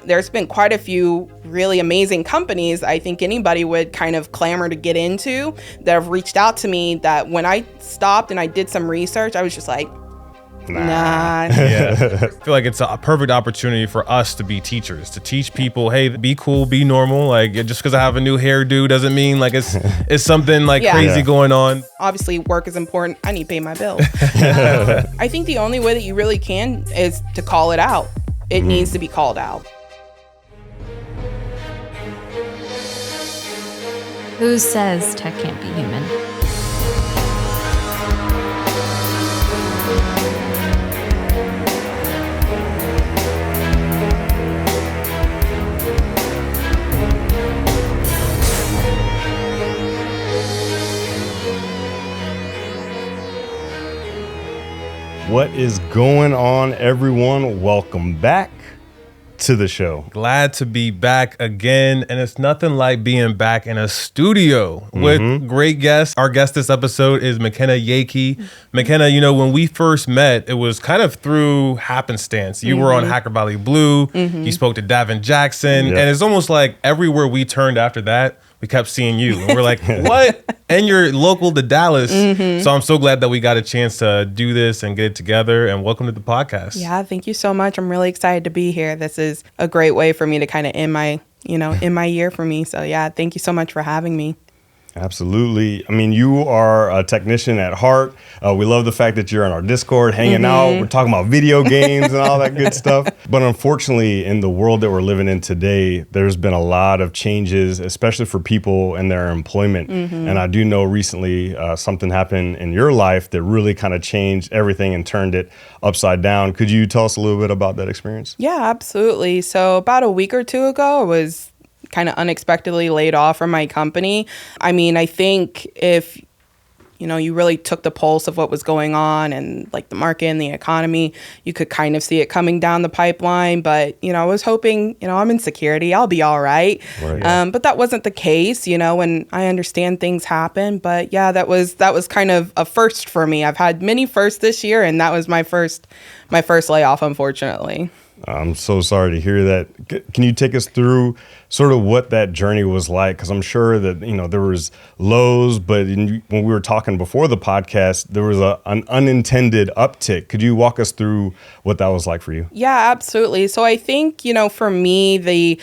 There's been quite a few really amazing companies I think anybody would kind of clamor to get into that have reached out to me that when I stopped and I did some research, I was just like, nah. Yeah. I feel like it's a perfect opportunity for us to be teachers, to teach people, hey, be cool, be normal. Like, just because I have a new hairdo doesn't mean like it's something like crazy going on. Obviously, work is important. I need to pay my bills. I think the only way that you really can is to call it out. It needs to be called out. Who says tech can't be human? What is going on, everyone? Welcome back to the show. Glad to be back again. And it's nothing like being back in a studio with great guests. Our guest this episode is McKenna Yeakey. McKenna, you know, when we first met, it was kind of through happenstance. You were on Hacker Valley Blue. You spoke to Davin Jackson. And it's almost like everywhere we turned after that, we kept seeing you. And we're like, what? And you're local to Dallas. So I'm so glad that we got a chance to do this and get it together. And welcome to the podcast. Yeah, thank you so much. I'm really excited to be here. This is a great way for me to kind of end my year for me. So yeah, thank you so much for having me. Absolutely. I mean, you are a technician at heart. We love the fact that you're on our Discord hanging out. We're talking about video games and all that good stuff. But unfortunately, in the world that we're living in today, there's been a lot of changes, especially for people and their employment. And I do know recently something happened in your life that really kind of changed everything and turned it upside down. Could you tell us a little bit about that experience? Yeah, absolutely. So about a week or two ago, I was kind of unexpectedly laid off from my company. I mean, I think if, you really took the pulse of what was going on and like the market and the economy, you could kind of see it coming down the pipeline. But, I was hoping, I'm in security, I'll be all right. But that wasn't the case, and I understand things happen. But yeah, that was kind of a first for me. I've had many firsts this year, and that was my first layoff, unfortunately. I'm so sorry to hear that. Can you take us through sort of what that journey was like? Because I'm sure that, there was lows, but when we were talking before the podcast, there was an unintended uptick. Could you walk us through what that was like for you? Yeah, absolutely. So I think, for me, the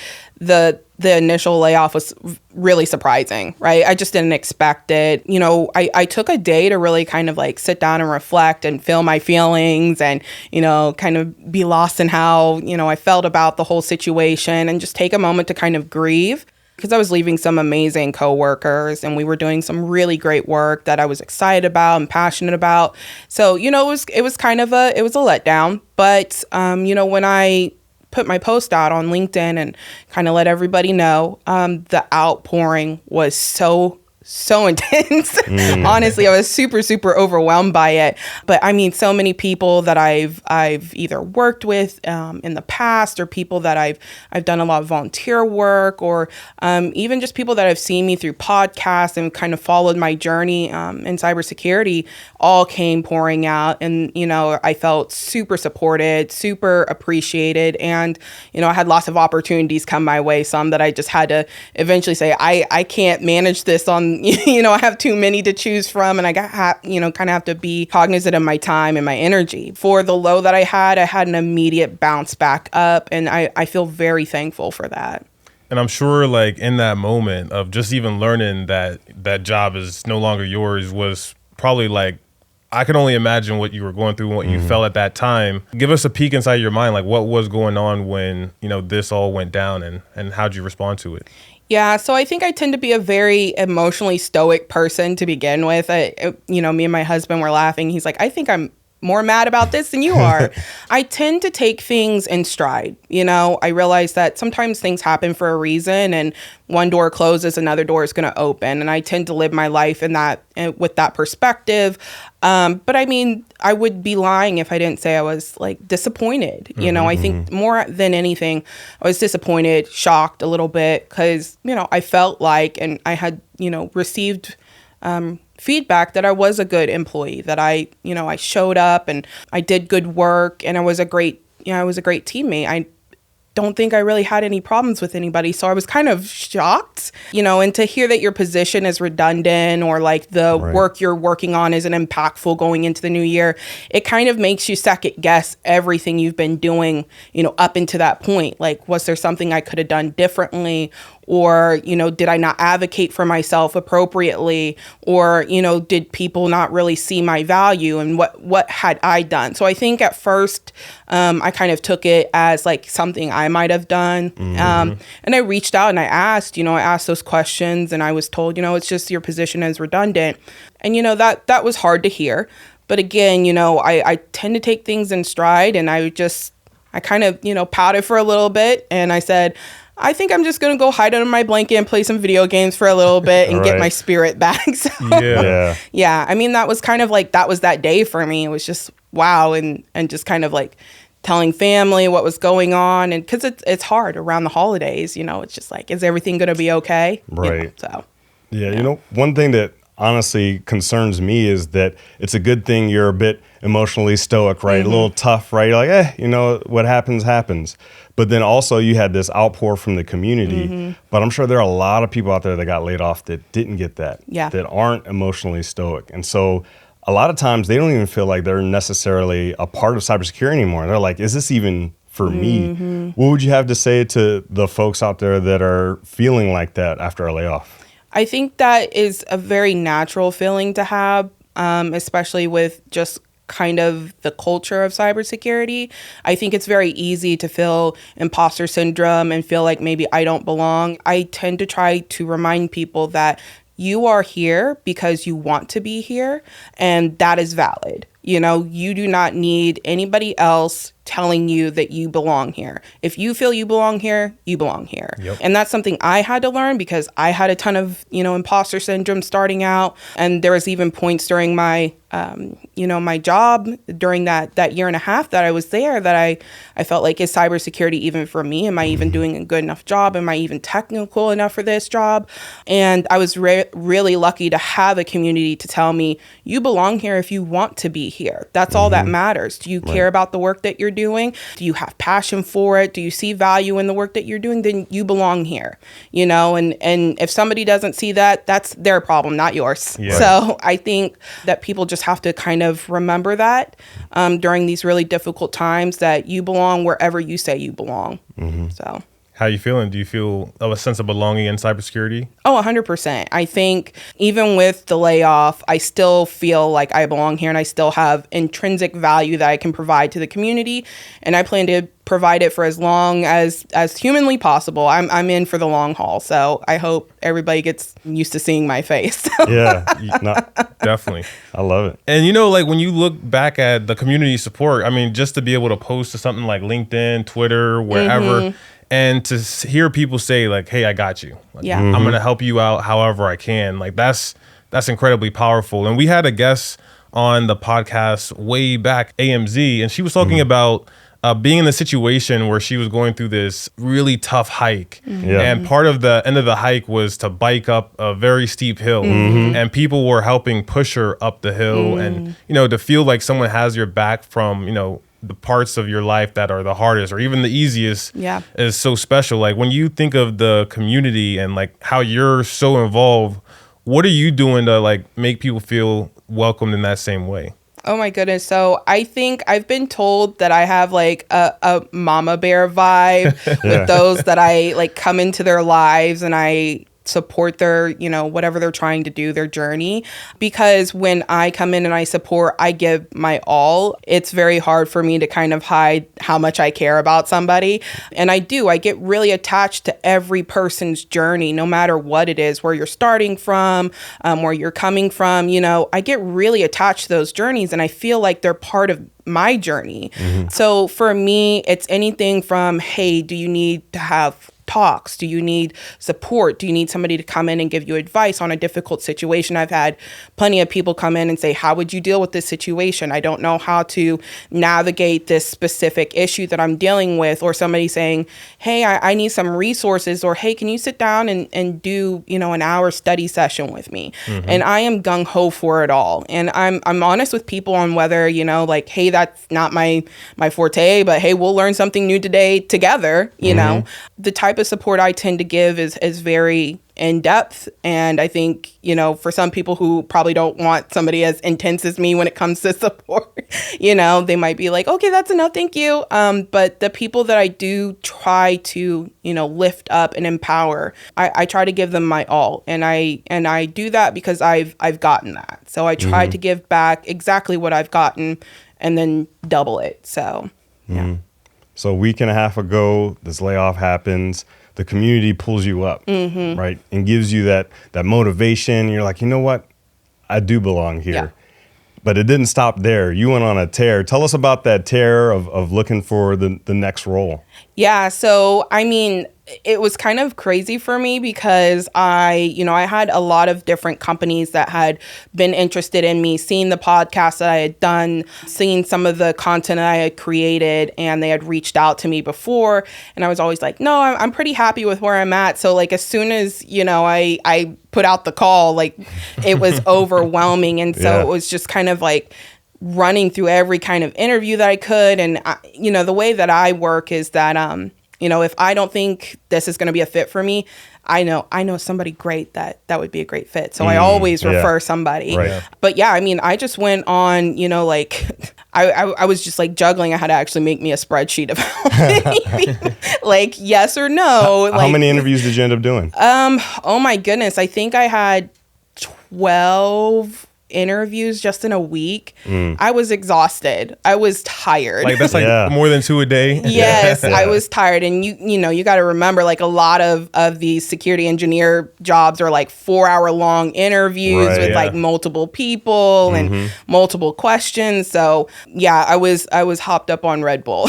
initial layoff was really surprising, right? I just didn't expect it. I took a day to really kind of like sit down and reflect and feel my feelings and, kind of be lost in how, I felt about the whole situation and just take a moment to kind of grieve. Because I was leaving some amazing coworkers and we were doing some really great work that I was excited about and passionate about. So, it was kind of a letdown. But, when I put my post out on LinkedIn and kind of let everybody know, the outpouring was so intense. Honestly, I was super, super overwhelmed by it. But I mean, so many people that I've either worked with in the past, or people that I've done a lot of volunteer work, or even just people that have seen me through podcasts and kind of followed my journey in cybersecurity, all came pouring out. And, I felt super supported, super appreciated. And, I had lots of opportunities come my way, some that I just had to eventually say, I can't manage this on, I have too many to choose from, and I kind of have to be cognizant of my time and my energy. For the low that I had an immediate bounce back up, and I feel very thankful for that. And I'm sure like in that moment of just even learning that job is no longer yours was probably like, I can only imagine what you were going through and what you felt at that time. Give us a peek inside your mind, like what was going on when, this all went down, and how'd you respond to it? Yeah, so I think I tend to be a very emotionally stoic person to begin with. Me and my husband were laughing. He's like, I think I'm more mad about this than you are. I tend to take things in stride. I realize that sometimes things happen for a reason, and one door closes, another door is going to open. And I tend to live my life with that perspective. But I mean, I would be lying if I didn't say I was like disappointed. I think more than anything, I was disappointed, shocked a little bit, because, I felt like, and I had, received feedback that I was a good employee, that I showed up and I did good work, and I was a great teammate. don't think I really had any problems with anybody. So I was kind of shocked, and to hear that your position is redundant or like the work you're working on isn't impactful going into the new year, it kind of makes you second guess everything you've been doing, up into that point. Like, was there something I could have done differently? Or, did I not advocate for myself appropriately? Or, did people not really see my value, and what had I done? So I think at first I kind of took it as like something I might have done. And I reached out and I asked those questions, and I was told, it's just your position is redundant. And, that was hard to hear. But again, I tend to take things in stride, and I kind of, pouted for a little bit, and I said, I think I'm just going to go hide under my blanket and play some video games for a little bit and get my spirit back. So, yeah. I mean, that was kind of like, that was that day for me. It was just, wow. And just kind of like telling family what was going on. And because it's hard around the holidays, it's just like, is everything going to be okay? Right. So. Yeah. One thing that honestly concerns me is that it's a good thing you're a bit emotionally stoic, right? A little tough, right? You're like, what happens. But then also you had this outpour from the community. But I'm sure there are a lot of people out there that got laid off that didn't get that, that aren't emotionally stoic. And so a lot of times they don't even feel like they're necessarily a part of cybersecurity anymore. They're like, is this even for me? What would you have to say to the folks out there that are feeling like that after a layoff? I think that is a very natural feeling to have, especially with just kind of the culture of cybersecurity. I think it's very easy to feel imposter syndrome and feel like maybe I don't belong. I tend to try to remind people that you are here because you want to be here, and that is valid. You do not need anybody else telling you that you belong here. If you feel you belong here, you belong here. Yep. And that's something I had to learn because I had a ton of, imposter syndrome starting out. And there was even points during my, my job during that year and a half that I was there that I felt like, is cybersecurity even for me? Am I even doing a good enough job? Am I even technical enough for this job? And I was really lucky to have a community to tell me, you belong here if you want to be here. That's all that matters. Do you care about the work that you're doing? Do you have passion for it? Do you see value in the work that you're doing? Then you belong here, and if somebody doesn't see that, that's their problem, not yours. Yeah. So I think that people just have to kind of remember that during these really difficult times, that you belong wherever you say you belong. So. How are you feeling? Do you feel a sense of belonging in cybersecurity? Oh, 100%. I think even with the layoff, I still feel like I belong here, and I still have intrinsic value that I can provide to the community. And I plan to provide it for as long as humanly possible. I'm in for the long haul. So I hope everybody gets used to seeing my face. Yeah, definitely. I love it. And like when you look back at the community support, I mean, just to be able to post to something like LinkedIn, Twitter, wherever, and to hear people say like, hey, I got you. Like, I'm going to help you out however I can. Like that's incredibly powerful. And we had a guest on the podcast way back, AMZ, and she was talking about being in a situation where she was going through this really tough hike. And part of the end of the hike was to bike up a very steep hill. And people were helping push her up the hill. And, to feel like someone has your back from, the parts of your life that are the hardest or even the easiest is so special. Like when you think of the community and like how you're so involved, what are you doing to like make people feel welcomed in that same way? Oh my goodness. So I think I've been told that I have like a mama bear vibe with those that I like come into their lives and I support their, whatever they're trying to do, their journey. Because when I come in and I support, I give my all. It's very hard for me to kind of hide how much I care about somebody. And I get really attached to every person's journey, no matter what it is, where you're starting from, where you're coming from, I get really attached to those journeys and I feel like they're part of my journey. So for me, it's anything from, hey, do you need to have talks? Do you need support? Do you need somebody to come in and give you advice on a difficult situation? I've had plenty of people come in and say, how would you deal with this situation? I don't know how to navigate this specific issue that I'm dealing with. Or somebody saying, hey, I need some resources, or hey, can you sit down and do, an hour study session with me? And I am gung-ho for it all. And I'm honest with people on whether, like, hey, that's not my forte, but hey, we'll learn something new today together. The type of support I tend to give is very in depth. And I think, for some people who probably don't want somebody as intense as me when it comes to support, they might be like, okay, that's enough. Thank you. But the people that I do try to, lift up and empower, I try to give them my all. And I do that because I've gotten that. So I try to give back exactly what I've gotten and then double it. So, yeah. So a week and a half ago, this layoff happens. The community pulls you up, right? And gives you that motivation. You're like, you know what? I do belong here. Yeah. But it didn't stop there. You went on a tear. Tell us about that tear of looking for the next role. Yeah. So, it was kind of crazy for me because I had a lot of different companies that had been interested in me, seeing the podcast that I had done, seeing some of the content that I had created, and they had reached out to me before. And I was always like, no, I'm pretty happy with where I'm at. So like, as soon as, I put out the call, like it was overwhelming. And so it was just kind of like running through every kind of interview that I could. And, the way that I work is that, if I don't think this is going to be a fit for me, I know somebody great that would be a great fit. So I always refer somebody. Right. But yeah, I just went on, I was just like juggling. I had to actually make me a spreadsheet of how many, like yes or no. How many interviews did you end up doing? Oh my goodness. I think I had 12 interviews just in a week. I was exhausted. I was tired. Like that's like more than 2 a day. Yes, I was tired. And you got to remember, like a lot of these security engineer jobs are like 4-hour long interviews with like multiple people and multiple questions. So yeah, I was hopped up on Red Bull.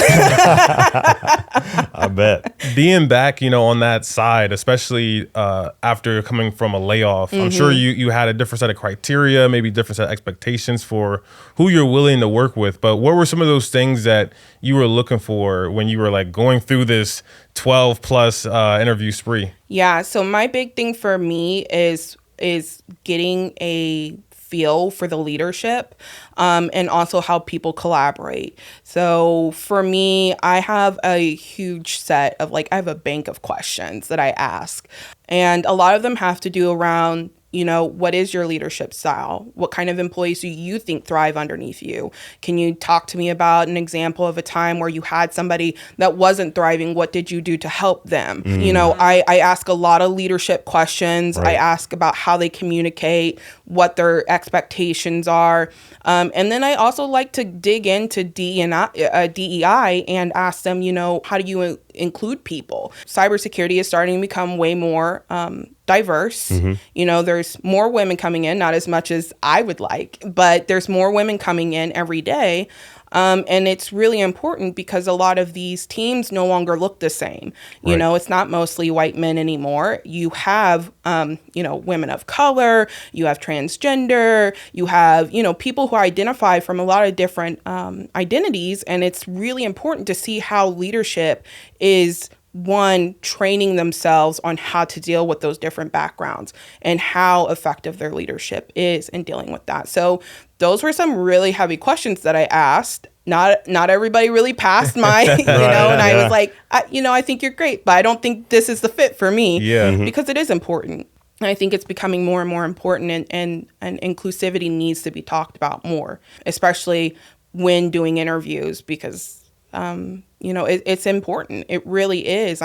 I bet. Being back, on that side, especially after coming from a layoff, I'm sure you had a different set of criteria, maybe different set of expectations for who you're willing to work with. But what were some of those things that you were looking for when you were like going through this 12 plus interview spree? Yeah. So my big thing for me is getting a feel for the leadership and also how people collaborate. So for me, I have a huge set of I have a bank of questions that I ask. And a lot of them have to do around what is your leadership style? What kind of employees do you think thrive underneath you? Can you talk to me about an example of a time where you had somebody that wasn't thriving? What did you do to help them? I ask a lot of leadership questions. Right. I ask about how they communicate, what their expectations are. And then I also like to dig into DEI and ask them, how do you include people? Cybersecurity is starting to become way more diverse. There's more women coming in, not as much as I would like, but there's more women coming in every day. And it's really important because a lot of these teams no longer look the same. Right. It's not mostly white men anymore. You have, women of color, you have transgender, you have, people who identify from a lot of different identities. And it's really important to see how leadership is training themselves on how to deal with those different backgrounds and how effective their leadership is in dealing with that. So those were some really heavy questions that I asked. Not everybody really passed my, I was like, I think you're great, but I don't think this is the fit for me. Yeah. Because it is important. And I think it's becoming more and more important and inclusivity needs to be talked about more, especially when doing interviews because it's important. It really is.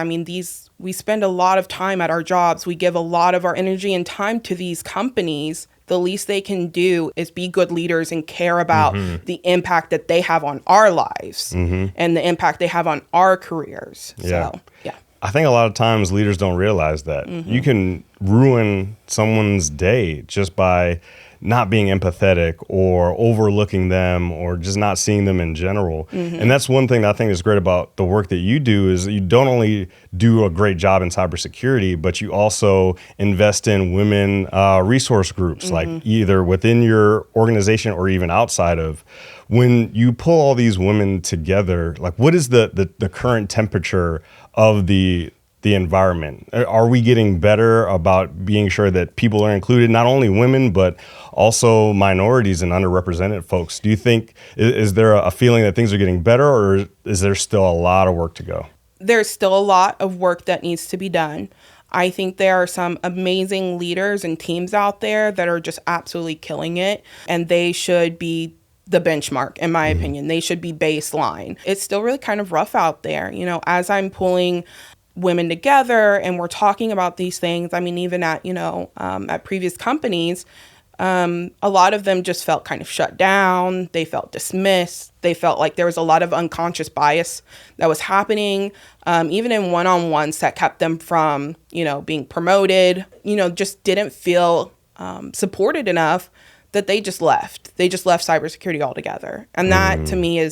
We spend a lot of time at our jobs. We give a lot of our energy and time to these companies. The least they can do is be good leaders and care about the impact that they have on our lives and the impact they have on our careers. Yeah. So, yeah. I think a lot of times leaders don't realize that. You can ruin someone's day just by not being empathetic or overlooking them or just not seeing them in general. And that's one thing that I think is great about the work that you do is you don't only do a great job in cybersecurity, but you also invest in women resource groups, like either within your organization or even outside of. When you pull all these women together, like what is the current temperature of the environment? Are we getting better about being sure that people are included, not only women, but also minorities and underrepresented folks? Do you think, is there a feeling that things are getting better, or is there still a lot of work to go? There's still a lot of work that needs to be done. I think there are some amazing leaders and teams out there that are just absolutely killing it, and they should be the benchmark, in my opinion. They should be baseline. It's still really kind of rough out there. You know, as I'm pulling women together and we're talking about these things, I mean, even at, at previous companies, a lot of them just felt kind of shut down. They felt dismissed. They felt like there was a lot of unconscious bias that was happening, even in one-on-ones that kept them from, being promoted, just didn't feel supported enough that they just left. They just left cybersecurity altogether. And that to me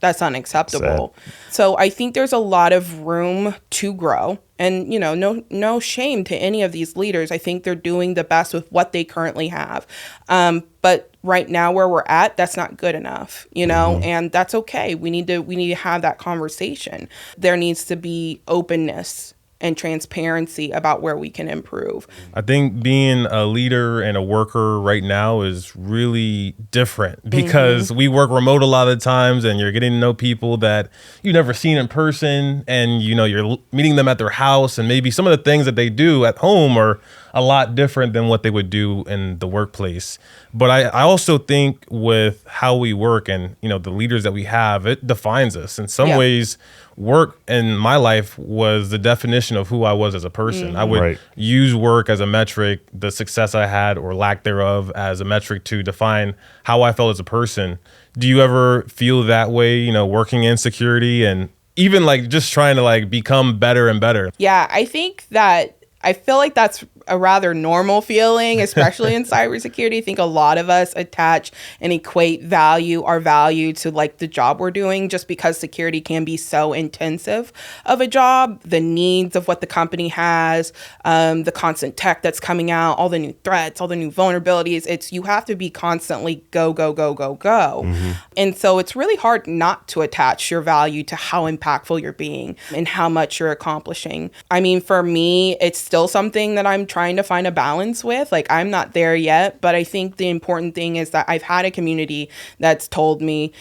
that's unacceptable. Sad. So I think there's a lot of room to grow, and no shame to any of these leaders. I think they're doing the best with what they currently have. But right now where we're at, that's not good enough, and that's okay. We need to have that conversation. There needs to be openness and transparency about where we can improve. I think being a leader and a worker right now is really different because we work remote a lot of the times, and you're getting to know people that you've never seen in person, and you're meeting them at their house, and maybe some of the things that they do at home are a lot different than what they would do in the workplace. But I also think with how we work and the leaders that we have, it defines us. In some ways, work in my life was the definition of who I was as a person. I would use work as a metric, the success I had or lack thereof as a metric to define how I felt as a person. Do you ever feel that way, working in security and even just trying to become better and better? Yeah, I feel like that's a rather normal feeling, especially in cybersecurity. I think a lot of us attach and equate our value to the job we're doing, just because security can be so intensive of a job, the needs of what the company has, the constant tech that's coming out, all the new threats, all the new vulnerabilities. You have to be constantly go, go, go, go, go. And so it's really hard not to attach your value to how impactful you're being and how much you're accomplishing. I mean, for me, it's still something that I'm trying to find a balance with. I'm not there yet, but I think the important thing is that I've had a community that's told me,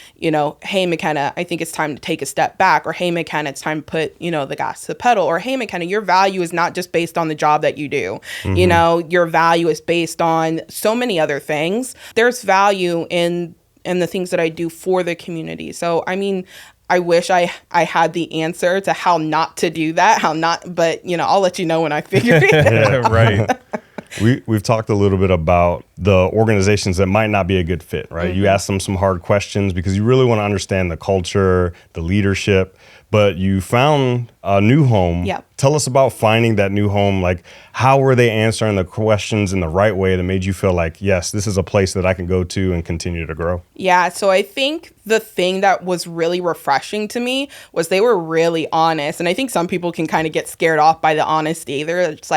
hey, McKenna, I think it's time to take a step back, or hey, McKenna, it's time to put, the gas to the pedal, or hey, McKenna, your value is not just based on the job that you do. Your value is based on so many other things. There's value in the things that I do for the community. So, I mean, I wish I had the answer to how not to do that, but I'll let you know when I figure it out. Right. We've talked a little bit about the organizations that might not be a good fit, right? You ask them some hard questions because you really want to understand the culture, the leadership, but you found a new home. Yep. Tell us about finding that new home. How were they answering the questions in the right way that made you feel like, yes, this is a place that I can go to and continue to grow? Yeah, so I think the thing that was really refreshing to me was they were really honest. And I think some people can kind of get scared off by the honesty. They're just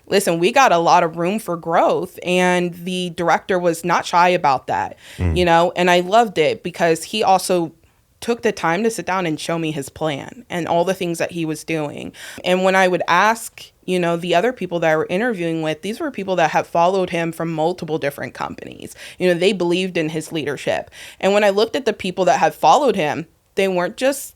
listen, we got a lot of room for growth. And the director was not shy about that, and I loved it because he also took the time to sit down and show me his plan and all the things that he was doing. And when I would ask, the other people that I were interviewing with, these were people that have followed him from multiple different companies. They believed in his leadership. And when I looked at the people that had followed him, they weren't just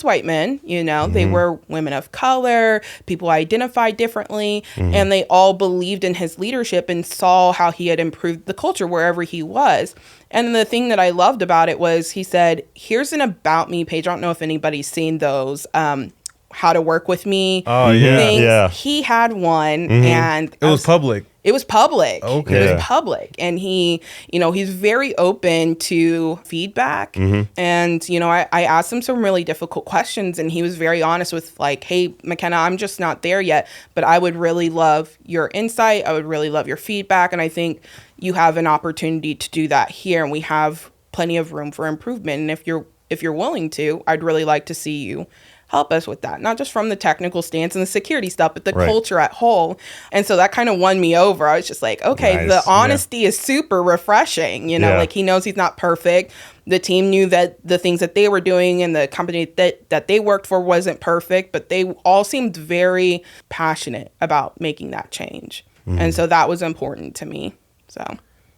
white men, they were women of color, people identified differently, and they all believed in his leadership and saw how he had improved the culture wherever he was. And the thing that I loved about it was he said, here's an about me page. I don't know if anybody's seen those, how to work with me. Oh, yeah. Things. Yeah. He had one, and it was public. It was public. Okay. It Yeah. was public. And he, he's very open to feedback. And, I asked him some really difficult questions, and he was very honest with like, hey, McKenna, I'm just not there yet, but I would really love your insight. I would really love your feedback. And I think you have an opportunity to do that here. And we have plenty of room for improvement. And if you're willing to, I'd really like to see you help us with that, not just from the technical stance and the security stuff, but the culture at whole. And so that kind of won me over. I was just like, okay, Nice. the honesty is super refreshing. Like he knows he's not perfect. The team knew that the things that they were doing and the company that they worked for wasn't perfect, but they all seemed very passionate about making that change. And so that was important to me. So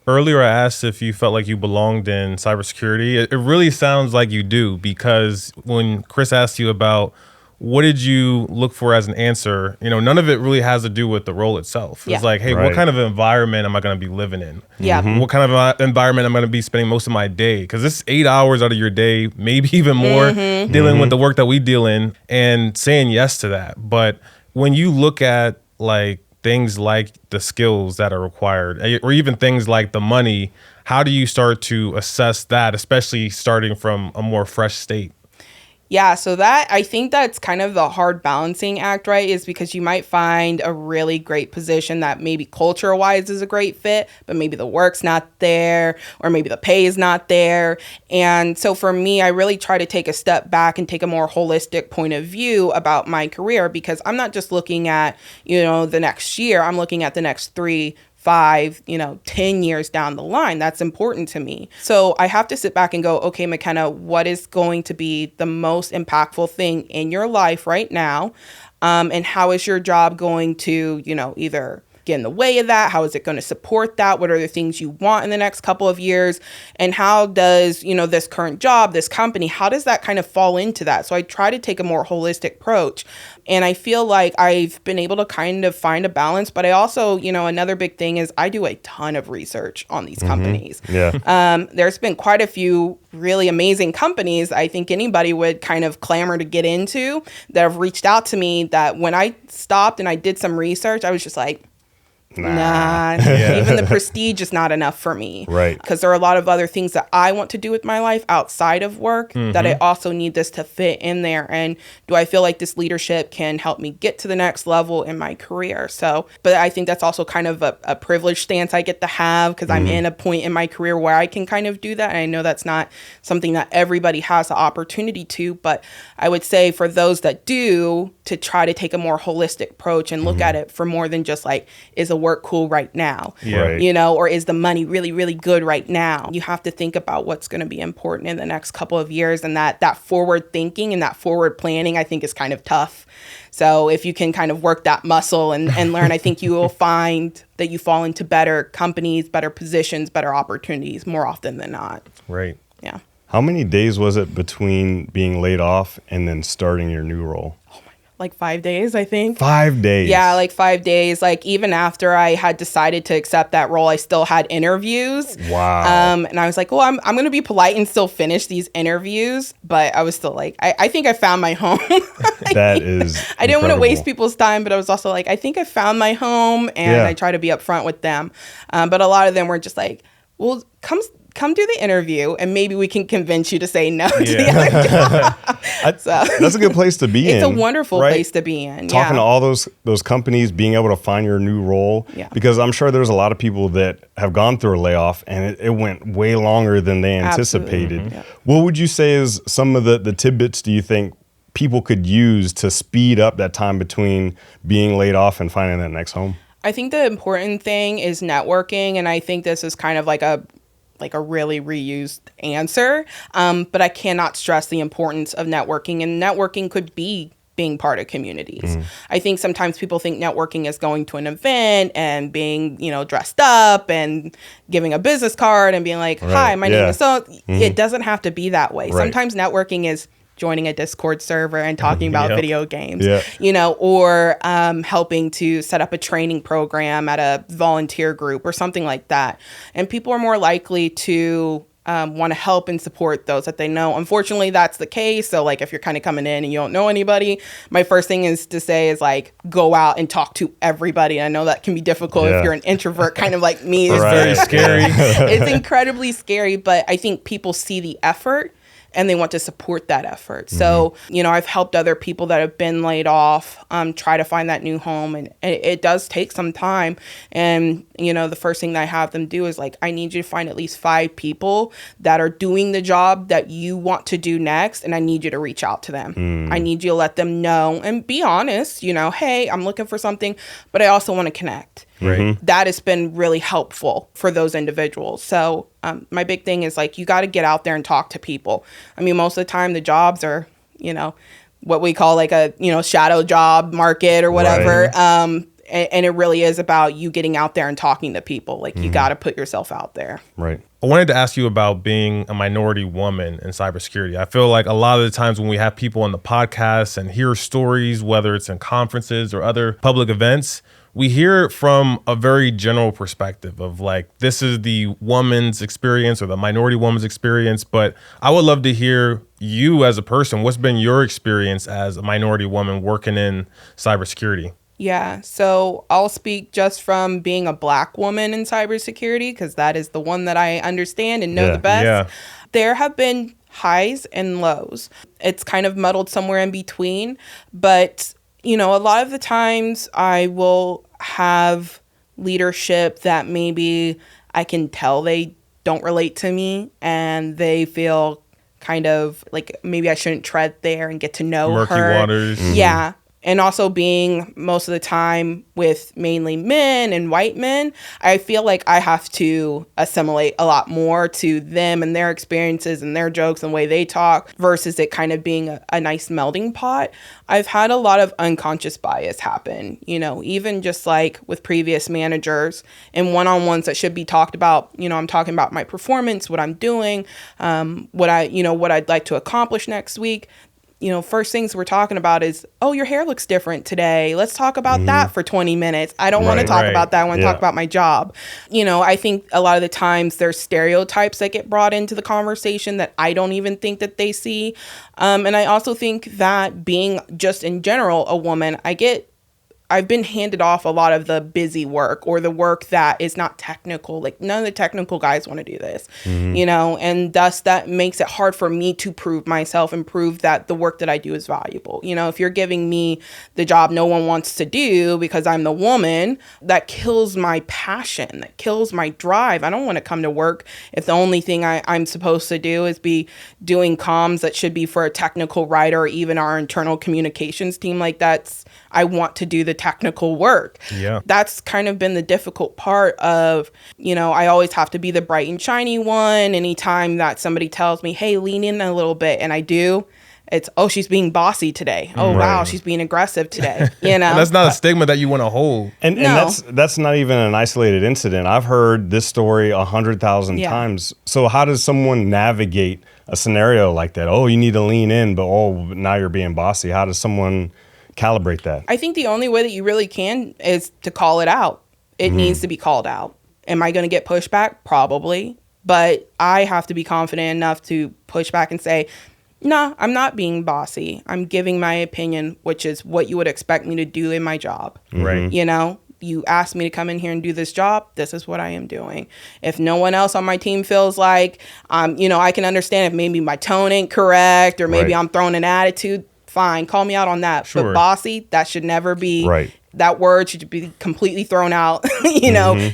Earlier, I asked if you felt like you belonged in cybersecurity. It really sounds like you do, because when Chris asked you about what did you look for as an answer, none of it really has to do with the role itself. It's like, hey, what kind of environment am I going to be living in? Yeah. What kind of environment am I going to be spending most of my day? Because it's 8 hours out of your day, maybe even more, dealing with the work that we deal in and saying yes to that. But when you look at like things like the skills that are required, or even things like the money, how do you start to assess that, especially starting from a more fresh state? Yeah, so that I think that's kind of the hard balancing act, right? Is because you might find a really great position that maybe culture-wise is a great fit, but maybe the work's not there, or maybe the pay is not there. And so for me, I really try to take a step back and take a more holistic point of view about my career, because I'm not just looking at, the next year. I'm looking at the next 3, 5, 10 years down the line. That's important to me. So I have to sit back and go, okay, McKenna, what is going to be the most impactful thing in your life right now? And how is your job going to, either get in the way of that? How is it going to support that? What are the things you want in the next couple of years? And how does, this current job, this company, how does that kind of fall into that? So I try to take a more holistic approach. And I feel like I've been able to kind of find a balance. But I also, another big thing is I do a ton of research on these companies. Yeah. There's been quite a few really amazing companies I think anybody would kind of clamor to get into that have reached out to me, that when I stopped and I did some research, I was just like, Nah. Even the prestige is not enough for me. Right. Because there are a lot of other things that I want to do with my life outside of work that I also need this to fit in there. And do I feel like this leadership can help me get to the next level in my career? So, but I think that's also kind of a privileged stance I get to have, because I'm in a point in my career where I can kind of do that. And I know that's not something that everybody has the opportunity to, but I would say for those that do, to try to take a more holistic approach and look at it for more than just like, is the work cool right now? Right. Or is the money really, really good right now? You have to think about what's going to be important in the next couple of years, and that forward thinking and that forward planning, I think, is kind of tough. So if you can kind of work that muscle and learn, I think you will find that you fall into better companies, better positions, better opportunities more often than not. Right. Yeah. How many days was it between being laid off and then starting your new role? Like 5 days, I think. 5 days. Yeah, like 5 days. Like even after I had decided to accept that role, I still had interviews. Wow. And I was like, well, I'm going to be polite and still finish these interviews. But I was still like, I think I found my home. That is I didn't want to incredible. waste people's time, but I was also like, I think I found my home, and I try to be upfront with them. But a lot of them were just like, well, come do the interview and maybe we can convince you to say no to the other job. So That's a good place to be in. it's a wonderful right? place to be in. Talking yeah. to all those companies, being able to find your new role. Yeah. Because I'm sure there's a lot of people that have gone through a layoff and it went way longer than they anticipated. Absolutely. Yeah. What would you say is some of the tidbits do you think people could use to speed up that time between being laid off and finding that next home? I think the important thing is networking, and I think this is kind of like a really reused answer, but I cannot stress the importance of networking, and networking could be being part of communities. I think sometimes people think networking is going to an event and being, dressed up and giving a business card and being like, hi, my name is so. It doesn't have to be that way. Right. Sometimes networking is joining a Discord server and talking about video games, or helping to set up a training program at a volunteer group or something like that. And people are more likely to want to help and support those that they know. Unfortunately, that's the case. So like if you're kind of coming in and you don't know anybody, my first thing is to say is like, go out and talk to everybody. I know that can be difficult if you're an introvert, kind of like me. It's very scary. It's incredibly scary, but I think people see the effort and they want to support that effort. So, I've helped other people that have been laid off try to find that new home. And it does take some time. And, the first thing that I have them do is like, I need you to find at least 5 people that are doing the job that you want to do next. And I need you to reach out to them. I need you to let them know and be honest, hey, I'm looking for something, but I also want to connect. Right. That has been really helpful for those individuals. So my big thing is like, you got to get out there and talk to people. I mean, most of the time the jobs are, what we call like a, shadow job market or whatever. Right. And it really is about you getting out there and talking to people. Like you got to put yourself out there. Right. I wanted to ask you about being a minority woman in cybersecurity. I feel like a lot of the times when we have people on the podcast and hear stories, whether it's in conferences or other public events, we hear it from a very general perspective of like, this is the woman's experience or the minority woman's experience. But I would love to hear you as a person. What's been your experience as a minority woman working in cybersecurity? Yeah, so I'll speak just from being a Black woman in cybersecurity because that is the one that I understand and know the best. Yeah. There have been highs and lows. It's kind of muddled somewhere in between. But, a lot of the times I will have leadership that maybe I can tell they don't relate to me and they feel kind of like maybe I shouldn't tread there and get to know Murky her. waters. Yeah. And also being most of the time with mainly men and white men, I feel like I have to assimilate a lot more to them and their experiences and their jokes and the way they talk versus it kind of being a nice melding pot. I've had a lot of unconscious bias happen, even just like with previous managers and one-on-ones that should be talked about. I'm talking about my performance, what I'm doing, what I'd like to accomplish next week. First things we're talking about is, oh, your hair looks different today. Let's talk about that for 20 minutes. I don't want to talk about that. I want to talk about my job. I think a lot of the times there's stereotypes that get brought into the conversation that I don't even think that they see. And I also think that being just in general a woman, I've been handed off a lot of the busy work or the work that is not technical. Like none of the technical guys want to do this, and thus that makes it hard for me to prove myself and prove that the work that I do is valuable. If you're giving me the job no one wants to do because I'm the woman, that kills my passion, that kills my drive. I don't want to come to work if the only thing I'm supposed to do is be doing comms that should be for a technical writer or even our internal communications team. Like I want to do the technical work. Yeah. That's kind of been the difficult part of, I always have to be the bright and shiny one. Anytime that somebody tells me, hey, lean in a little bit, and I do, it's, oh, she's being bossy today. Oh, wow, she's being aggressive today. And that's not a stigma that you want to hold. And that's not even an isolated incident. I've heard this story 100,000 times. So how does someone navigate a scenario like that? Oh, you need to lean in, but now you're being bossy. How does someone calibrate that? I think the only way that you really can is to call it out. It needs to be called out. Am I going to get pushback? Probably. But I have to be confident enough to push back and say, no, I'm not being bossy. I'm giving my opinion, which is what you would expect me to do in my job. Right. You asked me to come in here and do this job. This is what I am doing. If no one else on my team feels like, I can understand if maybe my tone ain't correct or maybe I'm throwing an attitude. Fine, call me out on that. Sure. But bossy, that should never be. Right. That word should be completely thrown out.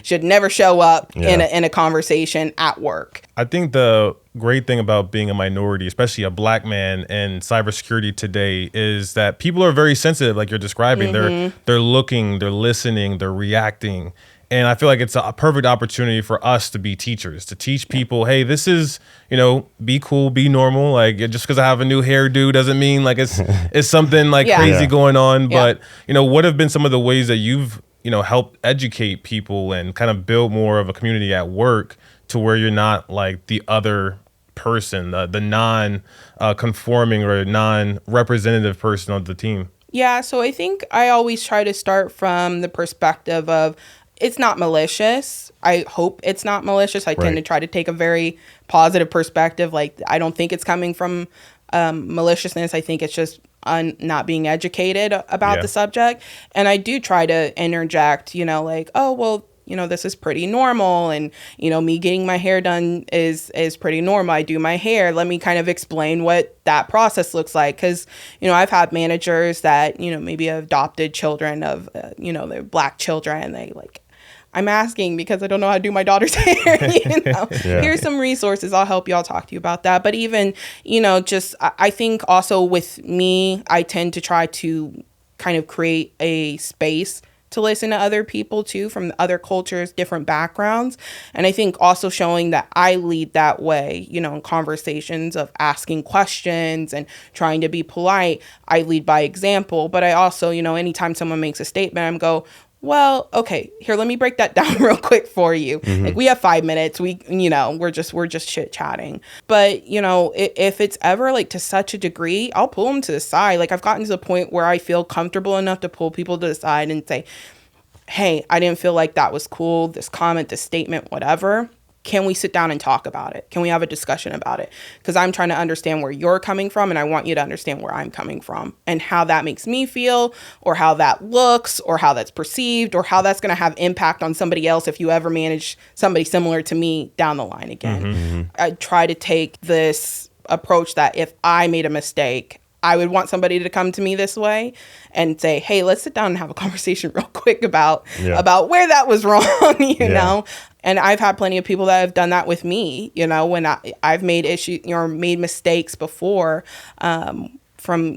Should never show up in a conversation at work. I think the great thing about being a minority, especially a Black man in cybersecurity today, is that people are very sensitive, like you're describing. They're looking, they're listening, they're reacting. And I feel like it's a perfect opportunity for us to be teachers, to teach people, hey, this is, be cool, be normal. Like just because I have a new hairdo doesn't mean like it's something like crazy going on. But, what have been some of the ways that you've, helped educate people and kind of build more of a community at work to where you're not like the other person, the non-conforming or non-representative person on the team? Yeah, so I think I always try to start from the perspective of, it's not malicious. I hope it's not malicious. I tend to try to take a very positive perspective. Like, I don't think it's coming from maliciousness. I think it's just not being educated about the subject. And I do try to interject, like, oh, well, this is pretty normal. And, me getting my hair done is pretty normal. I do my hair. Let me kind of explain what that process looks like. Because, I've had managers that, maybe adopted children of, they're Black children. They I'm asking because I don't know how to do my daughter's hair. Here's some resources. I'll help you. I'll talk to you about that. But even, I think also with me, I tend to try to kind of create a space to listen to other people too, from other cultures, different backgrounds. And I think also showing that I lead that way, in conversations of asking questions and trying to be polite. I lead by example. But I also, anytime someone makes a statement, I'm go, well, okay, here, let me break that down real quick for you. Like, we have 5 minutes. We're just chit chatting. But, if it's ever to such a degree, I'll pull them to the side. Like, I've gotten to the point where I feel comfortable enough to pull people to the side and say, hey, I didn't feel like that was cool. This comment, this statement, whatever. Can we sit down and talk about it? Can we have a discussion about it? Because I'm trying to understand where you're coming from, and I want you to understand where I'm coming from and how that makes me feel, or how that looks, or how that's perceived, or how that's going to have impact on somebody else if you ever manage somebody similar to me down the line again. I try to take this approach that if I made a mistake, I would want somebody to come to me this way and say, hey, let's sit down and have a conversation real quick about where that was wrong, know? And I've had plenty of people that have done that with me, when I've made issues or made mistakes before from,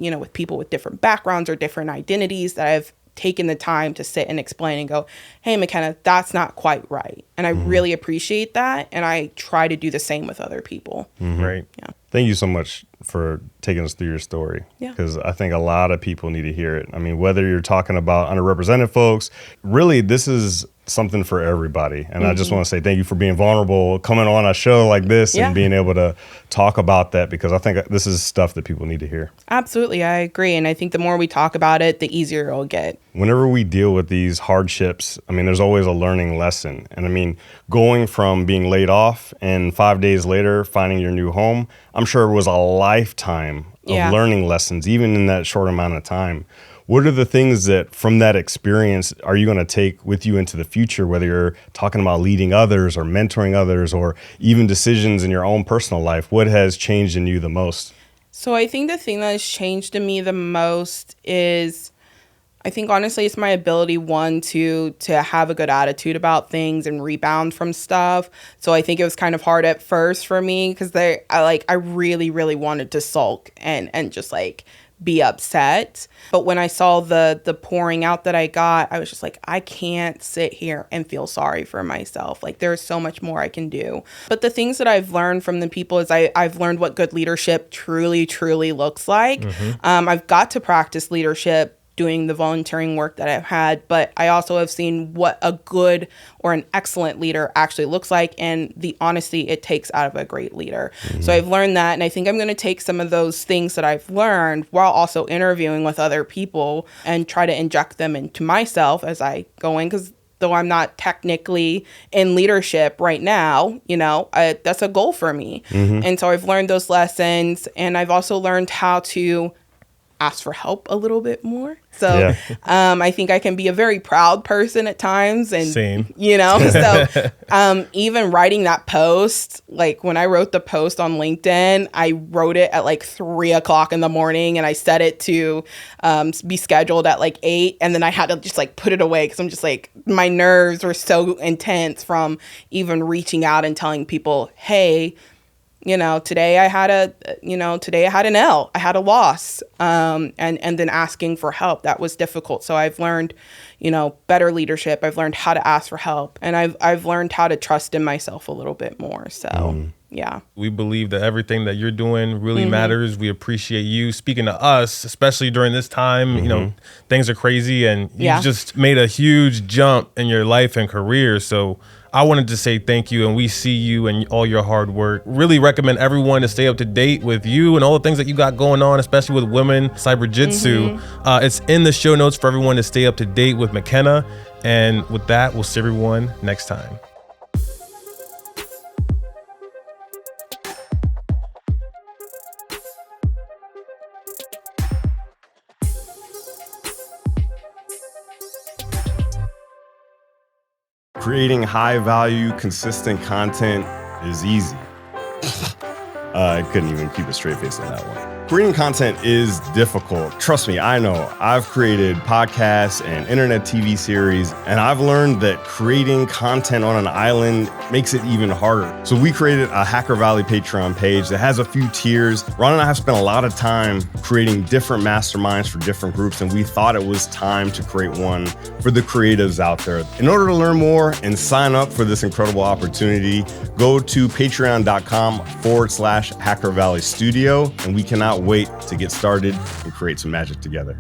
with people with different backgrounds or different identities that I've taken the time to sit and explain and go, hey, McKenna, that's not quite right. And I really appreciate that. And I try to do the same with other people. Right. Yeah. Thank you so much for taking us through your story. Because I think a lot of people need to hear it. I mean, whether you're talking about underrepresented folks, really, this is something for everybody. And I just want to say thank you for being vulnerable, coming on a show like this and being able to talk about that, because I think this is stuff that people need to hear. Absolutely. I agree. And I think the more we talk about it, the easier it'll get. Whenever we deal with these hardships, I mean, there's always a learning lesson. And I mean, going from being laid off and 5 days later finding your new home, I'm sure it was a lifetime of learning lessons, even in that short amount of time. What are the things that from that experience are you going to take with you into the future, whether you're talking about leading others or mentoring others or even decisions in your own personal life? What has changed in you the most? So I think the thing that has changed in me the most is, I think honestly it's my ability, one, to have a good attitude about things and rebound from stuff. So I think it was kind of hard at first for me because I really, really wanted to sulk and just be upset. But when I saw the pouring out that I got, I was just like, I can't sit here and feel sorry for myself. There's so much more I can do. But the things that I've learned from the people is I've learned what good leadership truly, truly looks like. I've got to practice leadership doing the volunteering work that I've had, but I also have seen what a good or an excellent leader actually looks like and the honesty it takes out of a great leader. So I've learned that, and I think I'm going to take some of those things that I've learned while also interviewing with other people and try to inject them into myself as I go in, because though I'm not technically in leadership right now, that's a goal for me. And so I've learned those lessons, and I've also learned how to ask for help a little bit more. So I think I can be a very proud person at times. And, Same. So even writing that post, when I wrote the post on LinkedIn, I wrote it at 3:00 in the morning, and I set it to be scheduled at 8. And then I had to just put it away because I'm just my nerves were so intense from even reaching out and telling people, hey, today I had an L, I had a loss, and then asking for help. That was difficult. So I've learned, better leadership. I've learned how to ask for help, and I've learned how to trust in myself a little bit more. So yeah. We believe that everything that you're doing really matters. We appreciate you speaking to us, especially during this time. Things are crazy, and you just made a huge jump in your life and career. So I wanted to say thank you, and we see you and all your hard work. Really recommend everyone to stay up to date with you and all the things that you got going on, especially with women cyber jitsu. It's in the show notes for everyone to stay up to date with McKenna. And with that, we'll see everyone next time. Creating high value, consistent content is easy. I couldn't even keep a straight face on that one. Creating content is difficult. Trust me, I know. I've created podcasts and internet TV series, and I've learned that creating content on an island makes it even harder. So we created a Hacker Valley Patreon page that has a few tiers. Ron and I have spent a lot of time creating different masterminds for different groups, and we thought it was time to create one for the creatives out there. In order to learn more and sign up for this incredible opportunity, go to patreon.com/Hacker Valley Studio, and we cannot wait to get started and create some magic together.